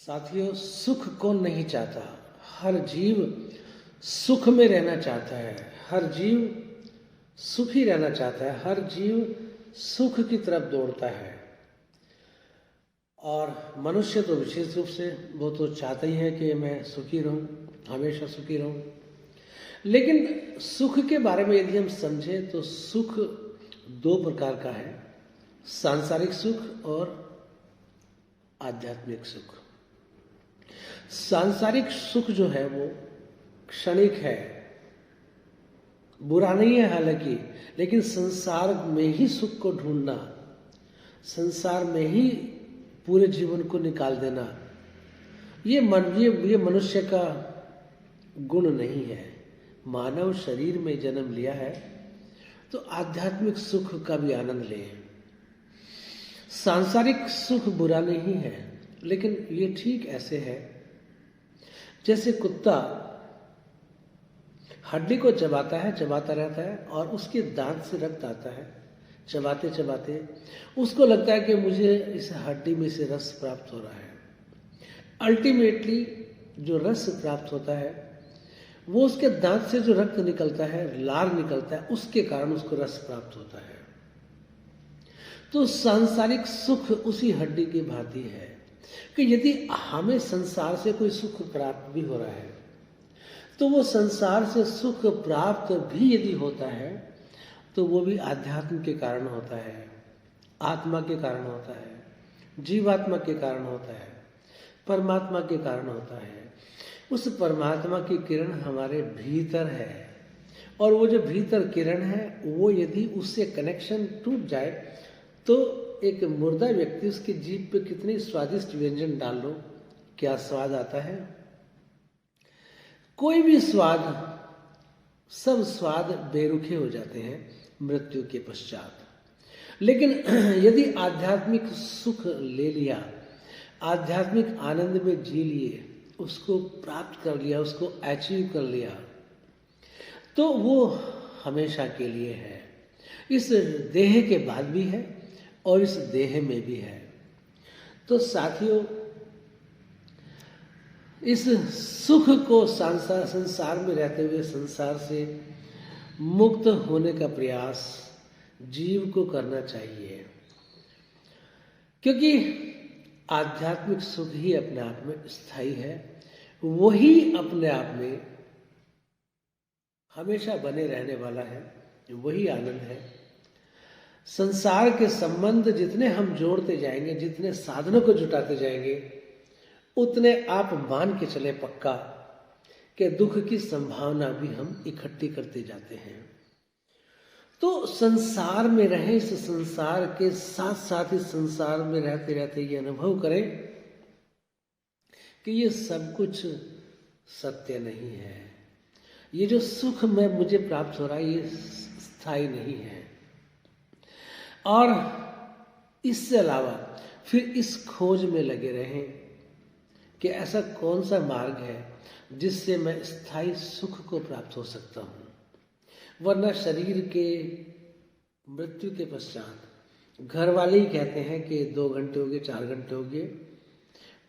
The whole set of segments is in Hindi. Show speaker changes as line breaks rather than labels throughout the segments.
साथियों, सुख कौन नहीं चाहता। हर जीव सुख में रहना चाहता है। हर जीव सुखी रहना चाहता है। हर जीव सुख की तरफ दौड़ता है। और मनुष्य तो विशेष रूप से वो तो चाहता ही है कि मैं सुखी रहूं, हमेशा सुखी रहूं। लेकिन सुख के बारे में यदि हम समझें तो सुख दो प्रकार का है, सांसारिक सुख और आध्यात्मिक सुख। सांसारिक सुख जो है वो क्षणिक है, बुरा नहीं है हालांकि, लेकिन संसार में ही सुख को ढूंढना, संसार में ही पूरे जीवन को निकाल देना, ये मनुष्य का गुण नहीं है। मानव शरीर में जन्म लिया है तो आध्यात्मिक सुख का भी आनंद ले। सांसारिक सुख बुरा नहीं है, लेकिन ये ठीक ऐसे है जैसे कुत्ता हड्डी को चबाता है, चबाता रहता है और उसके दांत से रक्त आता है। चबाते चबाते उसको लगता है कि मुझे इस हड्डी में से रस प्राप्त हो रहा है। अल्टीमेटली जो रस प्राप्त होता है वो उसके दांत से जो रक्त निकलता है, लार निकलता है, उसके कारण उसको रस प्राप्त होता है। तो सांसारिक सुख उसी हड्डी की भांति है कि यदि हमें संसार से कोई सुख प्राप्त भी हो रहा है तो वो संसार से सुख प्राप्त भी यदि होता है तो वो भी आध्यात्म के कारण होता है, आत्मा के कारण होता है, जीवात्मा के कारण होता है, परमात्मा के कारण होता है। उस परमात्मा की किरण हमारे भीतर है और वो जो भीतर किरण है वो यदि उससे कनेक्शन टूट जाए तो एक मुर्दा व्यक्ति उसकी जीभ पे कितनी स्वादिष्ट व्यंजन डाल लो, क्या स्वाद आता है। कोई भी स्वाद, सब स्वाद बेरुखे हो जाते हैं मृत्यु के पश्चात। लेकिन यदि आध्यात्मिक सुख ले लिया, आध्यात्मिक आनंद में जी लिए, उसको प्राप्त कर लिया, उसको अचीव कर लिया, तो वो हमेशा के लिए है। इस देह के बाद भी है और इस देह में भी है। तो साथियों, इस सुख को संसार में रहते हुए संसार से मुक्त होने का प्रयास जीव को करना चाहिए, क्योंकि आध्यात्मिक सुख ही अपने आप में स्थायी है। वही अपने आप में हमेशा बने रहने वाला है, वही आनंद है। संसार के संबंध जितने हम जोड़ते जाएंगे, जितने साधनों को जुटाते जाएंगे, उतने आप मान के चले पक्का कि दुख की संभावना भी हम इकट्ठी करते जाते हैं। तो संसार में रहें, इस संसार के साथ साथ इस संसार में रहते रहते ये अनुभव करें कि ये सब कुछ सत्य नहीं है। ये जो सुख में मुझे प्राप्त हो रहा है ये स्थायी नहीं है। और इससे अलावा फिर इस खोज में लगे रहें कि ऐसा कौन सा मार्ग है जिससे मैं स्थायी सुख को प्राप्त हो सकता हूँ। वरना शरीर के मृत्यु के पश्चात घर वाले ही कहते हैं कि 2 घंटे हो गए, 4 घंटे हो गए,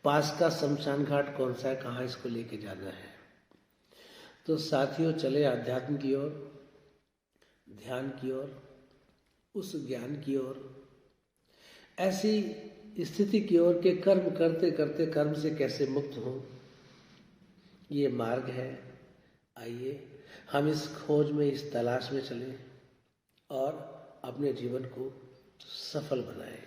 पास का शमशान घाट कौन सा है, कहाँ इसको लेके जाना है। तो साथियों, चले अध्यात्म की ओर, ध्यान की ओर, उस ज्ञान की ओर, ऐसी स्थिति की ओर के कर्म करते करते कर्म से कैसे मुक्त हो, ये मार्ग है। आइए हम इस खोज में, इस तलाश में चलें और अपने जीवन को सफल बनाएं।